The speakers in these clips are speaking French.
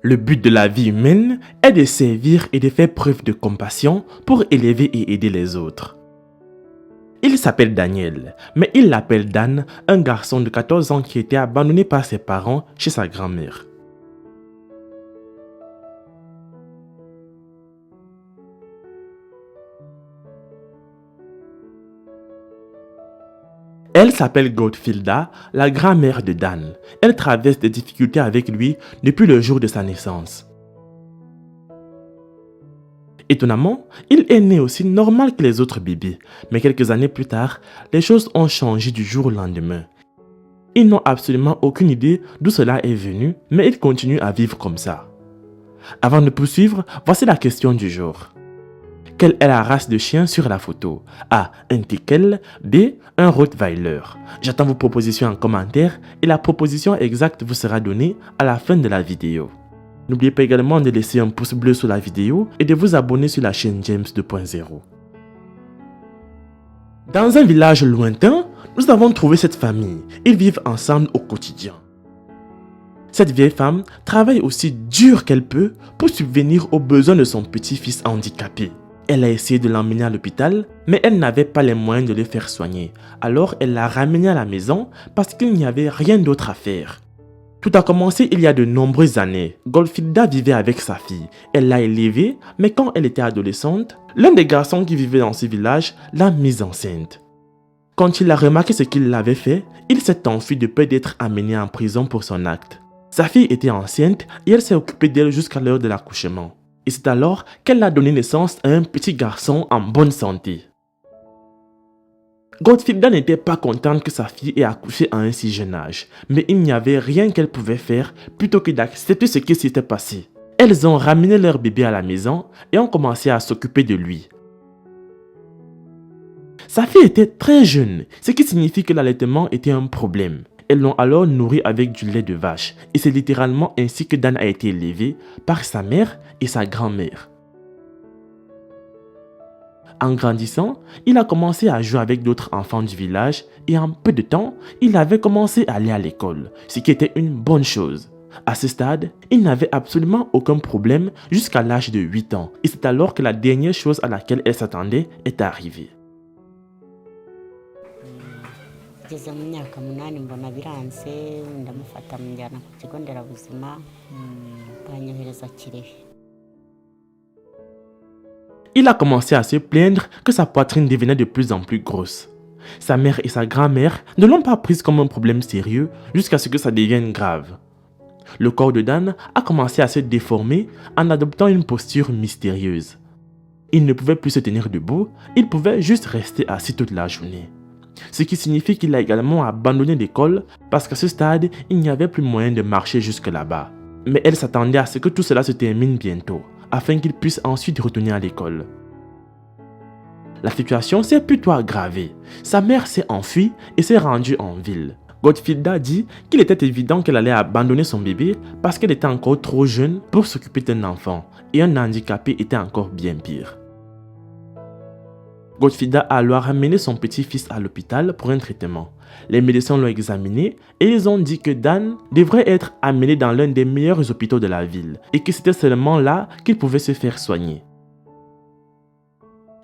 Le but de la vie humaine est de servir et de faire preuve de compassion pour élever et aider les autres. Il s'appelle Daniel, mais il l'appelle Dan, un garçon de 14 ans qui était abandonné par ses parents chez sa grand-mère. Elle s'appelle Goldfilda, la grand-mère de Dan. Elle traverse des difficultés avec lui depuis le jour de sa naissance. Étonnamment, il est né aussi normal que les autres bébés, mais quelques années plus tard, les choses ont changé du jour au lendemain. Ils n'ont absolument aucune idée d'où cela est venu, mais ils continuent à vivre comme ça. Avant de poursuivre, voici la question du jour. Quelle est la race de chien sur la photo? A. Un teckel. B. Un rottweiler. J'attends vos propositions en commentaire et la proposition exacte vous sera donnée à la fin de la vidéo. N'oubliez pas également de laisser un pouce bleu sous la vidéo et de vous abonner sur la chaîne James 2.0. Dans un village lointain, nous avons trouvé cette famille. Ils vivent ensemble au quotidien. Cette vieille femme travaille aussi dur qu'elle peut pour subvenir aux besoins de son petit-fils handicapé. Elle a essayé de l'emmener à l'hôpital, mais elle n'avait pas les moyens de le faire soigner. Alors elle l'a ramené à la maison parce qu'il n'y avait rien d'autre à faire. Tout a commencé il y a de nombreuses années. Goldfilda vivait avec sa fille. Elle l'a élevée, mais quand elle était adolescente, l'un des garçons qui vivait dans ce village l'a mise enceinte. Quand il a remarqué ce qu'il avait fait, il s'est enfui de peur d'être amené en prison pour son acte. Sa fille était enceinte et elle s'est occupée d'elle jusqu'à l'heure de l'accouchement. Et c'est alors qu'elle a donné naissance à un petit garçon en bonne santé. Goldfilda n'était pas contente que sa fille ait accouché à un si jeune âge, mais il n'y avait rien qu'elle pouvait faire plutôt que d'accepter ce qui s'était passé. Elles ont ramené leur bébé à la maison et ont commencé à s'occuper de lui. Sa fille était très jeune, ce qui signifie que l'allaitement était un problème. Elles l'ont alors nourri avec du lait de vache et c'est littéralement ainsi que Dan a été élevé par sa mère et sa grand-mère. En grandissant, il a commencé à jouer avec d'autres enfants du village et en peu de temps, il avait commencé à aller à l'école, ce qui était une bonne chose. À ce stade, il n'avait absolument aucun problème jusqu'à l'âge de 8 ans et c'est alors que la dernière chose à laquelle elle s'attendait est arrivée. Ngeze mu myaka 8 mbona biranze ndamufata mujyana ku kigo nderabuzima banyohereza Kirehe. Il a commencé à se plaindre que sa poitrine devenait de plus en plus grosse. Sa mère et sa grand-mère ne l'ont pas prise comme un problème sérieux jusqu'à ce que ça devienne grave. Le corps de Dan a commencé à se déformer en adoptant une posture mystérieuse. Il ne pouvait plus se tenir debout, il pouvait juste rester assis toute la journée. Ce qui signifie qu'il a également abandonné l'école parce qu'à ce stade, il n'y avait plus moyen de marcher jusque là-bas. Mais elle s'attendait à ce que tout cela se termine bientôt, afin qu'il puisse ensuite retourner à l'école. La situation s'est plutôt aggravée. Sa mère s'est enfuie et s'est rendue en ville. Goldfilda dit qu'il était évident qu'elle allait abandonner son bébé parce qu'elle était encore trop jeune pour s'occuper d'un enfant et un handicapé était encore bien pire. Goldfilda a alors amené son petit-fils à l'hôpital pour un traitement. Les médecins l'ont examiné et ils ont dit que Dan devrait être amené dans l'un des meilleurs hôpitaux de la ville et que c'était seulement là qu'il pouvait se faire soigner.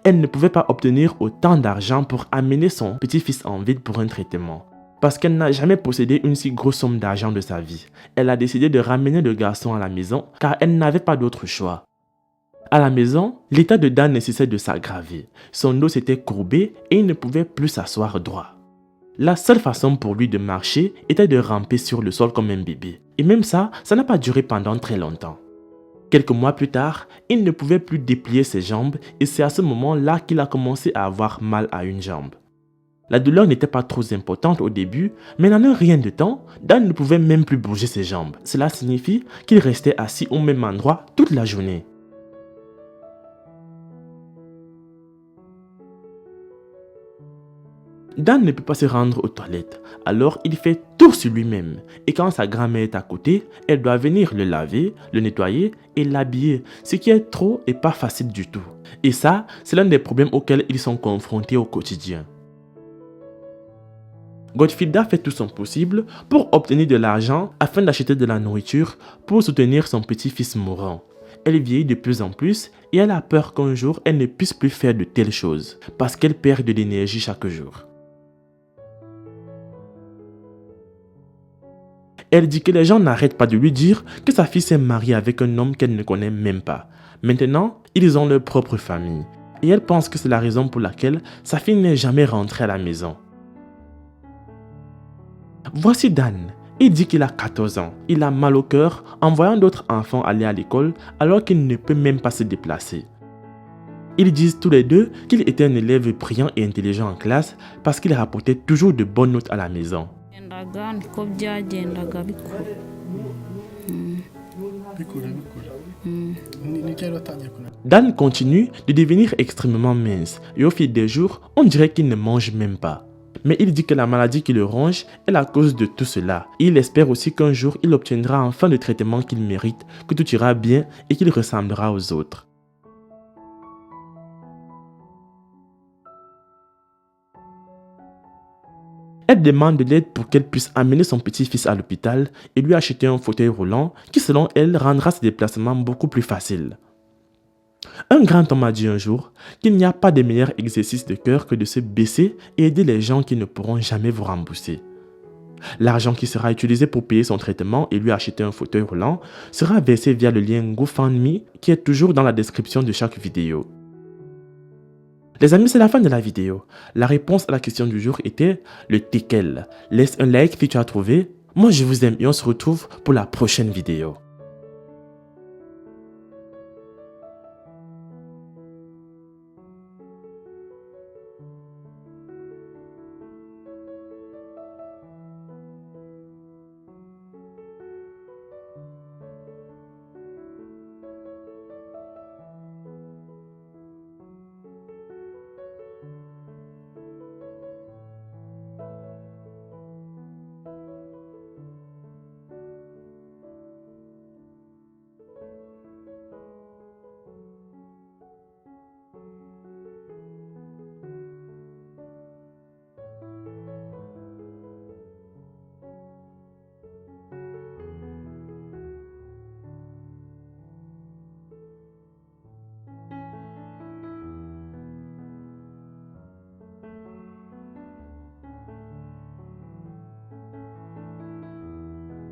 Elle ne pouvait pas obtenir autant d'argent pour amener son petit-fils en ville pour un traitement. Parce qu'elle n'a jamais possédé une si grosse somme d'argent de sa vie. Elle a décidé de ramener le garçon à la maison car elle n'avait pas d'autre choix. À la maison, l'état de Dan ne cessait de s'aggraver. Son dos s'était courbé et il ne pouvait plus s'asseoir droit. La seule façon pour lui de marcher était de ramper sur le sol comme un bébé. Et même ça n'a pas duré pendant très longtemps. Quelques mois plus tard, il ne pouvait plus déplier ses jambes et c'est à ce moment-là qu'il a commencé à avoir mal à une jambe. La douleur n'était pas trop importante au début, mais en un rien de temps, Dan ne pouvait même plus bouger ses jambes. Cela signifie qu'il restait assis au même endroit toute la journée. Dan ne peut pas se rendre aux toilettes, alors il fait tout sur lui-même. Et quand sa grand-mère est à côté, elle doit venir le laver, le nettoyer et l'habiller, ce qui est trop et pas facile du tout. Et ça, c'est l'un des problèmes auxquels ils sont confrontés au quotidien. Godfrida fait tout son possible pour obtenir de l'argent afin d'acheter de la nourriture pour soutenir son petit-fils mourant. Elle vieillit de plus en plus et elle a peur qu'un jour elle ne puisse plus faire de telles choses parce qu'elle perd de l'énergie chaque jour. Elle dit que les gens n'arrêtent pas de lui dire que sa fille s'est mariée avec un homme qu'elle ne connaît même pas. Maintenant, ils ont leur propre famille et elle pense que c'est la raison pour laquelle sa fille n'est jamais rentrée à la maison. Voici Dan. Il dit qu'il a 14 ans. Il a mal au cœur en voyant d'autres enfants aller à l'école alors qu'il ne peut même pas se déplacer. Ils disent tous les deux qu'il était un élève brillant et intelligent en classe parce qu'il rapportait toujours de bonnes notes à la maison. Dan continue de devenir extrêmement mince et au fil des jours, on dirait qu'il ne mange même pas. Mais il dit que la maladie qui le ronge est la cause de tout cela. Il espère aussi qu'un jour, il obtiendra enfin le traitement qu'il mérite, que tout ira bien et qu'il ressemblera aux autres. Elle demande de l'aide pour qu'elle puisse amener son petit-fils à l'hôpital et lui acheter un fauteuil roulant qui, selon elle, rendra ses déplacements beaucoup plus faciles. Un grand homme a dit un jour qu'il n'y a pas de meilleur exercice de cœur que de se baisser et aider les gens qui ne pourront jamais vous rembourser. L'argent qui sera utilisé pour payer son traitement et lui acheter un fauteuil roulant sera versé via le lien GoFundMe qui est toujours dans la description de chaque vidéo. Les amis, c'est la fin de la vidéo. La réponse à la question du jour était lequel. Laisse un like si tu as trouvé. Moi, je vous aime et on se retrouve pour la prochaine vidéo.